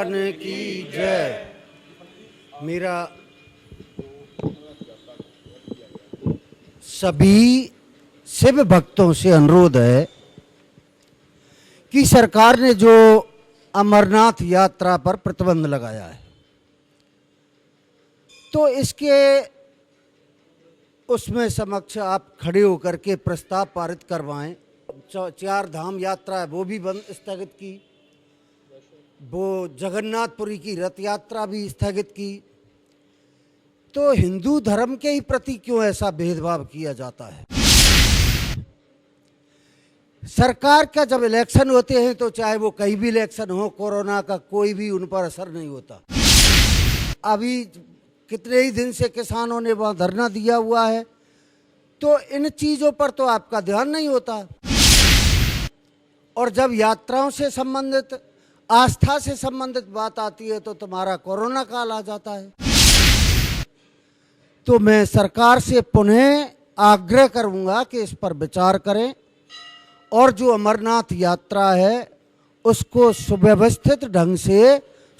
भगवान की जय। मेरा सभी शिव भक्तों से अनुरोध है कि सरकार ने जो अमरनाथ यात्रा पर प्रतिबंध लगाया है, तो इसके उसमें समक्ष आप खड़े होकर के प्रस्ताव पारित करवाएं। चार धाम यात्रा है वो भी बंद स्थगित की, वो जगन्नाथपुरी की रथ यात्रा भी स्थगित की। तो हिंदू धर्म के ही प्रति क्यों ऐसा भेदभाव किया जाता है? सरकार का जब इलेक्शन होते हैं तो चाहे वो कहीं भी इलेक्शन हो, कोरोना का कोई भी उन पर असर नहीं होता। अभी कितने ही दिन से किसानों ने वहां धरना दिया हुआ है, तो इन चीजों पर तो आपका ध्यान नहीं होता। और जब यात्राओं से संबंधित, आस्था से संबंधित बात आती है तो तुम्हारा कोरोना काल आ जाता है। तो मैं सरकार से पुनः आग्रह करूंगा कि इस पर विचार करें और जो अमरनाथ यात्रा है उसको सुव्यवस्थित ढंग से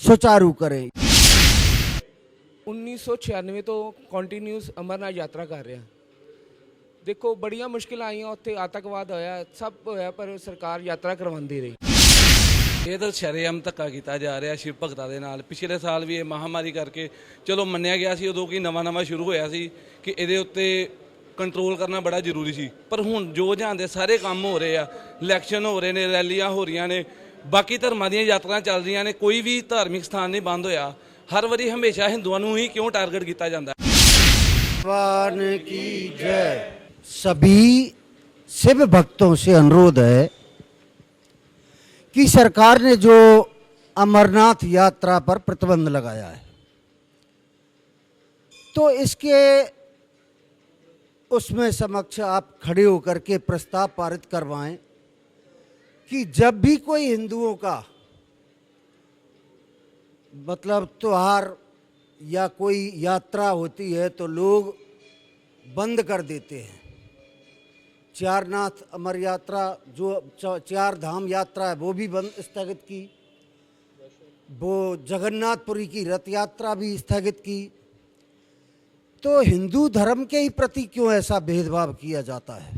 सुचारू करें। 1996 तो ਕੰਟੀਨਿਊਸ ਅਮਰਨਾਥ ਯਾਤਰਾ ਕਰ ਰਿਹਾ। ਦੇਖੋ ਬੜੀਆਂ ਮੁਸ਼ਕਿਲਾਂ ਆਈਆਂ, ਉੱਥੇ ਆਤੰਕਵਾਦ ਹੋਇਆ, ਸਭ ਹੋਇਆ, ਪਰ ਸਰਕਾਰ ਯਾਤਰਾ ਕਰਵਾਉਂਦੀ ਰਹੀ। ਇਹ ਤਾਂ ਸ਼ਰੇਆਮ ਧੱਕਾ ਕੀਤਾ ਜਾ ਰਿਹਾ ਸ਼ਿਵ ਭਗਤਾਂ ਦੇ ਨਾਲ। ਪਿਛਲੇ ਸਾਲ ਵੀ ਇਹ ਮਹਾਮਾਰੀ ਕਰਕੇ ਚਲੋ ਮੰਨਿਆ ਗਿਆ ਸੀ ਉਦੋਂ ਕਿ ਨਵਾਂ ਸ਼ੁਰੂ ਹੋਇਆ ਸੀ ਕਿ ਇਹਦੇ ਉੱਤੇ ਕੰਟਰੋਲ ਕਰਨਾ ਬੜਾ ਜ਼ਰੂਰੀ ਸੀ, ਪਰ ਹੁਣ ਜੋ ਜਹਾਨ ਦੇ ਸਾਰੇ ਕੰਮ ਹੋ ਰਹੇ ਆ, ਇਲੈਕਸ਼ਨ ਹੋ ਰਹੇ ਨੇ, ਰੈਲੀਆਂ ਹੋ ਰਹੀਆਂ ਨੇ, ਬਾਕੀ ਧਰਮਾਂ ਦੀਆਂ ਯਾਤਰਾਵਾਂ ਚੱਲ ਰਹੀਆਂ ਨੇ, ਕੋਈ ਵੀ ਧਾਰਮਿਕ ਸਥਾਨ ਨਹੀਂ ਬੰਦ ਹੋਇਆ। हर बारी हमेशा हिंदुओं को ही क्यों टारगेट किया जाता है? भगवान की जय। सभी शिव भक्तों से अनुरोध है कि सरकार ने जो अमरनाथ यात्रा पर प्रतिबंध लगाया है, तो इसके उसमें समक्ष आप खड़े होकर के प्रस्ताव पारित करवाएं कि जब भी कोई हिंदुओं का मतलब त्योहार या कोई यात्रा होती है तो लोग बंद कर देते हैं। चारनाथ अमर यात्रा, जो चार धाम यात्रा है वो भी बंद स्थगित की, वो जगन्नाथपुरी की रथ यात्रा भी स्थगित की। तो हिंदू धर्म के ही प्रति क्यों ऐसा भेदभाव किया जाता है?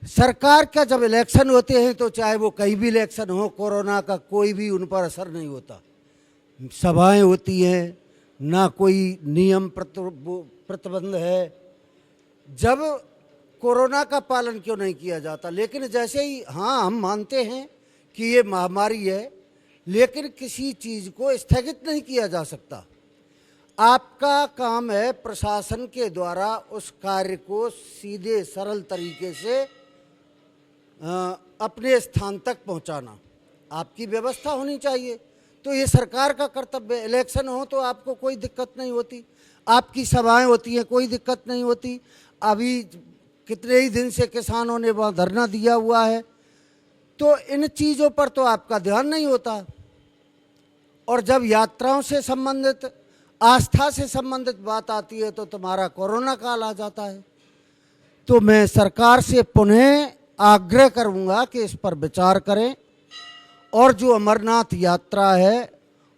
सरकार का जब इलेक्शन होते हैं तो चाहे वो कहीं भी इलेक्शन हो, कोरोना का कोई भी उन पर असर नहीं होता। सभाएं होती हैं, ना कोई नियम प्रतिबंध है। जब कोरोना का पालन क्यों नहीं किया जाता? लेकिन जैसे ही, हाँ हम मानते हैं कि ये महामारी है, लेकिन किसी चीज़ को स्थगित नहीं किया जा सकता। आपका काम है प्रशासन के द्वारा उस कार्य को सीधे सरल तरीके से अपने स्थान तक पहुंचाना, आपकी व्यवस्था होनी चाहिए। तो ये सरकार का कर्तव्य है। इलेक्शन हो तो आपको कोई दिक्कत नहीं होती, आपकी सभाएं होती हैं, कोई दिक्कत नहीं होती। अभी कितने ही दिन से किसानों ने वहाँ धरना दिया हुआ है, तो इन चीज़ों पर तो आपका ध्यान नहीं होता। और जब यात्राओं से संबंधित, आस्था से संबंधित बात आती है तो तुम्हारा कोरोना काल आ जाता है। तो मैं सरकार से पुनः आग्रह करूंगा कि इस पर विचार करें और जो अमरनाथ यात्रा है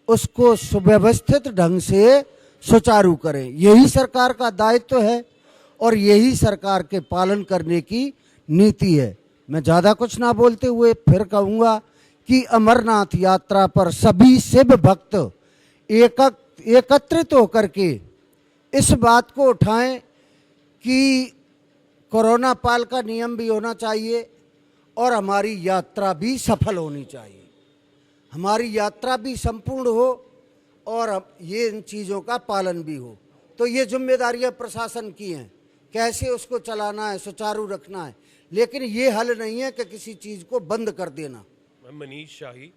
उसको सुव्यवस्थित ढंग से सुचारू करें। यही सरकार का दायित्व है और यही सरकार के पालन करने की नीति है। मैं ज़्यादा कुछ ना बोलते हुए फिर कहूँगा कि अमरनाथ यात्रा पर सभी शिव भक्त एकत्रित होकर के इस बात को उठाएं कि कोरोना पाल का नियम भी होना चाहिए और हमारी यात्रा भी सफल होनी चाहिए, हमारी यात्रा भी संपूर्ण हो और ये इन चीज़ों का पालन भी हो। तो ये जिम्मेदारियां प्रशासन की हैं, कैसे उसको चलाना है, सुचारू रखना है। लेकिन ये हल नहीं है कि किसी चीज़ को बंद कर देना। मैं मनीष शाही,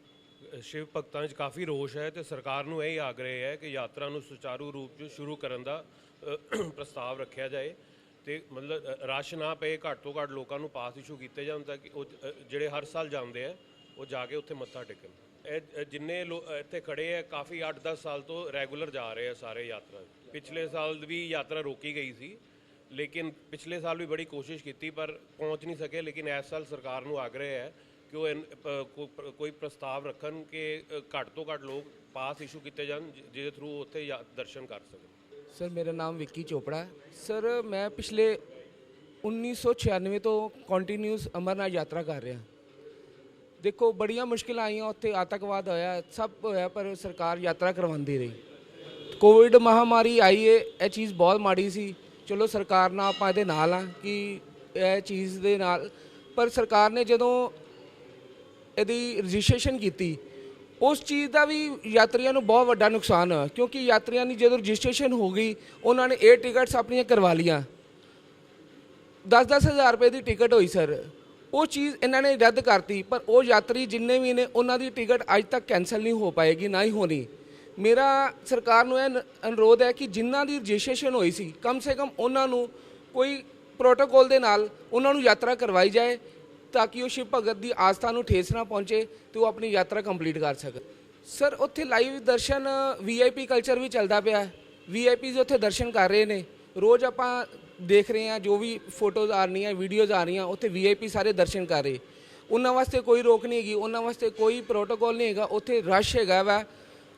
शिव भगतां 'ਚ ਕਾਫੀ ਰੋਸ਼ ਹੈ ਤੇ ਸਰਕਾਰ ਨੂੰ ਇਹ ਆਗਰਹ ਹੈ ਕਿ ਯਾਤਰਾ ਨੂੰ ਸੁਚਾਰੂ ਰੂਪ 'ਚ ਸ਼ੁਰੂ ਕਰਨ ਦਾ ਪ੍ਰਸਤਾਵ ਰੱਖਿਆ ਜਾਏ ਤੇ ਮਤਲਬ ਰਸ਼ ਨਾ ਪਏ, ਘੱਟ ਤੋਂ ਘੱਟ ਲੋਕਾਂ ਨੂੰ ਪਾਸ ਇਸ਼ੂ ਕੀਤੇ ਜਾਣ ਤਾਂ ਕਿ ਉਹ ਜਿਹੜੇ ਹਰ ਸਾਲ ਜਾਂਦੇ ਆ ਉਹ ਜਾ ਕੇ ਉੱਥੇ ਮੱਥਾ ਟੇਕਣ। ਇਹ ਜਿੰਨੇ ਇੱਥੇ ਖੜੇ ਆ ਕਾਫੀ 8-10 ਸਾਲ ਤੋਂ ਰੈਗੂਲਰ ਜਾ ਰਹੇ ਆ ਸਾਰੇ ਯਾਤਰਾ। ਪਿਛਲੇ ਸਾਲ ਵੀ ਯਾਤਰਾ ਰੋਕੀ ਗਈ ਸੀ, ਲੇਕਿਨ ਪਿਛਲੇ ਸਾਲ ਵੀ ਬੜੀ ਕੋਸ਼ਿਸ਼ ਕੀਤੀ ਪਰ ਪਹੁੰਚ ਨਹੀਂ ਸਕੇ। ਲੇਕਿਨ ਇਸ ਸਾਲ ਸਰਕਾਰ ਨੂੰ ਆਗਰਹ ਹੈ ਕਿ ਉਹ ਕੋਈ ਪ੍ਰਸਤਾਵ ਰੱਖਣ ਕਿ ਘੱਟ ਤੋਂ ਘੱਟ ਲੋਕ ਪਾਸ ਇਸ਼ੂ ਕੀਤੇ ਜਾਣ ਜਿਹਦੇ ਥਰੂ ਉੱਥੇ ਦਰਸ਼ਨ ਕਰ ਸਕਣ। ਸਰ ਮੇਰਾ ਨਾਮ ਵਿੱਕੀ ਚੋਪੜਾ ਹੈ। ਸਰ ਮੈਂ ਪਿਛਲੇ 1996 ਤੋਂ ਕੰਟੀਨਿਊਸ ਅਮਰਨਾਥ ਯਾਤਰਾ ਕਰ ਰਿਹਾ। ਦੇਖੋ ਬੜੀਆਂ ਮੁਸ਼ਕਿਲਾਂ ਆਈਆਂ, ਉੱਥੇ ਆਤੰਕਵਾਦ ਹੋਇਆ, ਸਭ ਹੋਇਆ, ਪਰ ਸਰਕਾਰ ਯਾਤਰਾ ਕਰਵਾਉਂਦੀ ਰਹੀ। ਕੋਵਿਡ ਮਹਾਮਾਰੀ ਆਈ ਹੈ, ਇਹ ਚੀਜ਼ ਬਹੁਤ ਮਾੜੀ ਸੀ। ਚਲੋ ਸਰਕਾਰ ਨਾਲ ਆਪਾਂ ਇਹਦੇ ਨਾਲ ਆ ਕਿ ਇਹ ਚੀਜ਼ ਦੇ ਨਾਲ, ਪਰ ਸਰਕਾਰ ਨੇ ਜਦੋਂ ਇਹਦੀ ਰਜਿਸਟ੍ਰੇਸ਼ਨ ਕੀਤੀ ਉਸ ਚੀਜ਼ ਦਾ ਵੀ ਯਾਤਰੀਆਂ ਨੂੰ ਬਹੁਤ ਵੱਡਾ ਨੁਕਸਾਨ ਹੋਇਆ, ਕਿਉਂਕਿ ਯਾਤਰੀਆਂ ਦੀ ਜਦੋਂ ਰਜਿਸਟ੍ਰੇਸ਼ਨ ਹੋ ਗਈ ਉਹਨਾਂ ਨੇ 에ਅਰ ਟਿਕਟਸ ਆਪਣੀਆਂ ਕਰਵਾ ਲਈਆਂ। 10-10 ਹਜ਼ਾਰ ਰੁਪਏ ਦੀ ਟਿਕਟ ਹੋਈ ਸਰ, ਉਹ ਚੀਜ਼ ਇਹਨਾਂ ਨੇ ਰੱਦ ਕਰਤੀ। ਪਰ ਉਹ ਯਾਤਰੀ ਜਿੰਨੇ ਵੀ ਨੇ ਉਹਨਾਂ ਦੀ ਟਿਕਟ ਅੱਜ ਤੱਕ ਕੈਂਸਲ ਨਹੀਂ ਹੋ ਪਾਏਗੀ, ਨਾ ਹੀ ਹੋਣੀ। ਮੇਰਾ ਸਰਕਾਰ ਨੂੰ ਇਹ ਅਨੁਰੋਧ ਹੈ ਕਿ ਜਿਨ੍ਹਾਂ ਦੀ ਰਜਿਸਟ੍ਰੇਸ਼ਨ ਹੋਈ ਸੀ ਕਮ ਸੇ ਕਮ ਉਹਨਾਂ ਨੂੰ ਕੋਈ ਪ੍ਰੋਟੋਕੋਲ ਦੇ ਨਾਲ ਉਹਨਾਂ ਨੂੰ ਯਾਤਰਾ ਕਰਵਾਈ ਜਾਏ ਤਾਂ ਕਿ ਉਹ ਸ਼ਿਵ ਭਗਤ ਦੀ ਆਸਥਾ ਨੂੰ ਠੇਸ ਨਾ ਪਹੁੰਚੇ ਤੇ ਉਹ ਆਪਣੀ ਯਾਤਰਾ ਕੰਪਲੀਟ ਕਰ ਸਕਣ। ਸਰ ਉੱਥੇ ਲਾਈਵ ਦਰਸ਼ਨ VIP ਕਲਚਰ ਵੀ ਚੱਲਦਾ ਪਿਆ ਹੈ। VIPs ਉੱਥੇ ਦਰਸ਼ਨ ਕਰ ਰਹੇ ਨੇ, ਰੋਜ਼ ਆਪਾਂ ਦੇਖ ਰਹੇ ਹਾਂ ਜੋ ਵੀ ਫੋਟੋਜ਼ ਆ ਰਹੀਆਂ, ਵੀਡੀਓਜ਼ ਆ ਰਹੀਆਂ, ਉੱਥੇ VIP ਸਾਰੇ ਦਰਸ਼ਨ ਕਰ ਰਹੇ। ਉਹਨਾਂ ਵਾਸਤੇ ਕੋਈ ਰੋਕ ਨਹੀਂ ਹੈਗੀ, ਉਹਨਾਂ ਵਾਸਤੇ ਕੋਈ ਪ੍ਰੋਟੋਕੋਲ ਨਹੀਂ ਹੈਗਾ। ਉੱਥੇ ਰਸ਼ ਹੈਗਾ ਵਾ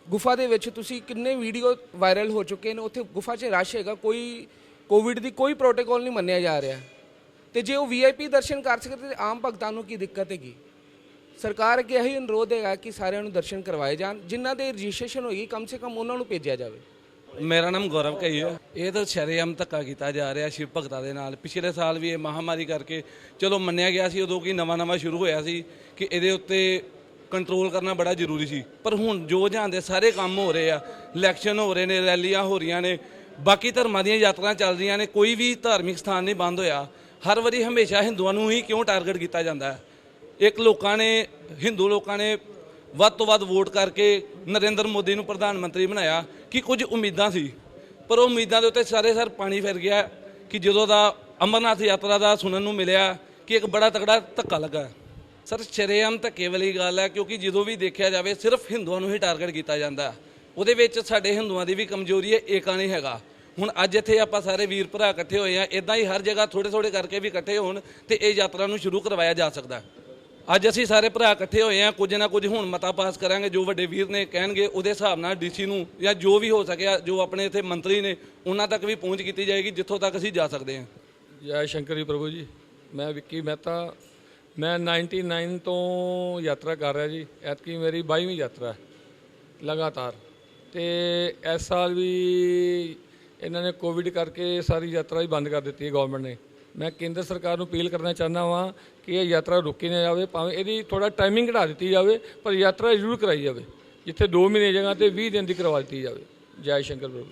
ਗੁਫਾ ਦੇ ਵਿੱਚ, ਤੁਸੀਂ ਕਿੰਨੇ ਵੀਡੀਓ ਵਾਇਰਲ ਹੋ ਚੁੱਕੇ ਨੇ। ਉੱਥੇ ਗੁਫਾ 'ਚ ਰਸ਼ ਹੈਗਾ, ਕੋਈ ਕੋਵਿਡ ਦੀ ਕੋਈ ਪ੍ਰੋਟੋਕੋਲ ਨਹੀਂ ਮੰਨਿਆ ਜਾ ਰਿਹਾ। ਤੇ ਜੇ ਉਹ VIP ਦਰਸ਼ਨ ਕਰ ਸਕਦੇ ਤੇ ਆਮ ਭਗਤਾਂ ਨੂੰ ਕੀ ਦਿੱਕਤ ਹੈਗੀ। ਸਰਕਾਰ ਅੱਗੇ ਇਹੀ ਅਨੁਰੋਧ ਹੈਗਾ ਕਿ ਸਾਰਿਆਂ ਨੂੰ ਦਰਸ਼ਨ ਕਰਵਾਏ ਜਾਣ, ਜਿਨ੍ਹਾਂ ਦੇ ਰਜਿਸਟ੍ਰੇਸ਼ਨ ਹੋਈ ਕਮ ਸੇ ਕਮ ਉਹਨਾਂ ਨੂੰ ਭੇਜਿਆ ਜਾਵੇ। ਮੇਰਾ ਨਾਮ ਗੌਰਵ ਕਈ ਹੈ। ਇਹ ਤਾਂ ਸ਼ਰੇਆਮ ਧੱਕਾ ਕੀਤਾ ਜਾ ਰਿਹਾ ਸ਼ਿਵ ਭਗਤਾਂ ਦੇ ਨਾਲ। ਪਿਛਲੇ ਸਾਲ ਵੀ ਇਹ ਮਹਾਮਾਰੀ ਕਰਕੇ ਚਲੋ ਮੰਨਿਆ ਗਿਆ ਸੀ ਉਦੋਂ ਕਿ ਨਵਾਂ ਸ਼ੁਰੂ ਹੋਇਆ ਸੀ ਕਿ ਇਹਦੇ ਉੱਤੇ ਕੰਟਰੋਲ ਕਰਨਾ ਬੜਾ ਜ਼ਰੂਰੀ ਸੀ, ਪਰ ਹੁਣ ਜੋ ਜਹਾਨ ਦੇ ਸਾਰੇ ਕੰਮ ਹੋ ਰਹੇ ਆ, ਇਲੈਕਸ਼ਨ ਹੋ ਰਹੇ ਨੇ, ਰੈਲੀਆਂ ਹੋ ਰਹੀਆਂ ਨੇ, ਬਾਕੀ ਧਰਮਾਂ ਦੀਆਂ ਯਾਤਰਾ ਚੱਲ ਰਹੀਆਂ ਨੇ, ਕੋਈ ਵੀ ਧਾਰਮਿਕ ਸਥਾਨ ਨਹੀਂ ਬੰਦ ਹੋਇਆ। ਹਰ ਵਾਰੀ ਹਮੇਸ਼ਾ ਹਿੰਦੂਆਂ ਨੂੰ ਹੀ ਕਿਉਂ ਟਾਰਗੇਟ ਕੀਤਾ ਜਾਂਦਾ ਹੈ? ਹਿੰਦੂ ਲੋਕਾਂ ਨੇ ਵੱਧ ਤੋਂ ਵੱਧ ਵੋਟ ਕਰਕੇ ਨਰਿੰਦਰ ਮੋਦੀ ਨੂੰ ਪ੍ਰਧਾਨ ਮੰਤਰੀ ਬਣਾਇਆ ਕਿ ਕੁਝ ਉਮੀਦਾਂ ਸੀ, ਪਰ ਉਹ ਉਮੀਦਾਂ ਦੇ ਉੱਤੇ ਸਰ ਪਾਣੀ ਫਿਰ ਗਿਆ ਕਿ ਜਦੋਂ ਦਾ ਅਮਰਨਾਥ ਯਾਤਰਾ ਦਾ ਸੁਣਨ ਨੂੰ ਮਿਲਿਆ ਕਿ ਇੱਕ ਬੜਾ ਤਕੜਾ ਧੱਕਾ ਲੱਗਾ। ਸਰ ਸ਼ਰੇਆਮ ਧੱਕੇ ਵਾਲੀ ਗੱਲ ਹੈ, ਕਿਉਂਕਿ ਜਦੋਂ ਵੀ ਦੇਖਿਆ ਜਾਵੇ ਸਿਰਫ ਹਿੰਦੂਆਂ ਨੂੰ ਹੀ ਟਾਰਗੇਟ ਕੀਤਾ ਜਾਂਦਾ। ਉਹਦੇ ਵਿੱਚ ਸਾਡੇ ਹਿੰਦੂਆਂ ਦੀ ਵੀ ਕਮਜ਼ੋਰੀ ਹੈ, ਏਕਾ ਨਹੀਂ ਹੈਗਾ। ਹੁਣ ਅੱਜ ਇੱਥੇ ਆਪਾਂ ਸਾਰੇ ਵੀਰ ਭਰਾ ਇਕੱਠੇ ਹੋਏ ਆ, ਇਦਾਂ ਹੀ ਹਰ ਜਗ੍ਹਾ ਥੋੜੇ ਕਰਕੇ ਵੀ ਇਕੱਠੇ ਹੋਣ ਤੇ ਇਹ ਯਾਤਰਾ ਨੂੰ ਸ਼ੁਰੂ ਕਰਵਾਇਆ ਜਾ ਸਕਦਾ। ਅੱਜ ਅਸੀਂ ਸਾਰੇ ਭਰਾ ਇਕੱਠੇ ਹੋਏ ਆ, ਕੁਝ ਨਾ ਕੁਝ ਹੁਣ ਮਤਾ ਪਾਸ ਕਰਾਂਗੇ, ਜੋ ਵੱਡੇ ਵੀਰ ਨੇ ਕਹਿਣਗੇ ਉਹਦੇ ਹਿਸਾਬ ਨਾਲ DC ਨੂੰ ਜਾਂ ਜੋ ਵੀ ਹੋ ਸਕਿਆ, ਜੋ ਆਪਣੇ ਇੱਥੇ ਮੰਤਰੀ ਨੇ ਉਹਨਾਂ ਤੱਕ ਵੀ ਪਹੁੰਚ ਕੀਤੀ ਜਾਏਗੀ ਜਿੱਥੋਂ ਤੱਕ ਅਸੀਂ ਜਾ ਸਕਦੇ ਹਾਂ। ਜੈ ਸ਼ੰਕਰ ਜੀ ਪ੍ਰਭੂ ਜੀ। ਮੈਂ ਵਿੱਕੀ ਮਹਿਤਾ, ਮੈਂ 99 ਤੋਂ ਯਾਤਰਾ ਕਰ ਰਿਹਾ ਜੀ। ਐਤਕੀ ਮੇਰੀ 22ਵੀਂ ਯਾਤਰਾ ਹੈ ਲਗਾਤਾਰ। ਤੇ ਇਸ ਸਾਲ ਵੀ ਇਹਨਾਂ ਨੇ ਕੋਵਿਡ ਕਰਕੇ ਸਾਰੀ ਯਾਤਰਾ ਹੀ ਬੰਦ ਕਰ ਦਿੱਤੀ ਹੈ ਗਵਰਨਮੈਂਟ ਨੇ। ਮੈਂ ਕੇਂਦਰ ਸਰਕਾਰ ਨੂੰ ਅਪੀਲ ਕਰਨਾ ਚਾਹੁੰਦਾ ਹਾਂ ਕਿ ਇਹ ਯਾਤਰਾ ਰੁਕੀ ਨਾ ਜਾਵੇ, ਭਾਵੇਂ ਇਹਦੀ ਥੋੜਾ ਟਾਈਮਿੰਗ ਘਟਾ ਦਿੱਤੀ ਜਾਵੇ, ਪਰ ਯਾਤਰਾ ਜ਼ਰੂਰ ਕਰਾਈ ਜਾਵੇ। ਜਿੱਥੇ 2 ਮਹੀਨੇ ਜਗ੍ਹਾ ਤੇ 20 ਦਿਨ ਦੀ ਕਰਵਾ ਦਿੱਤੀ ਜਾਵੇ। ਜੈ ਸ਼ੰਕਰ ਪ੍ਰਭੂ।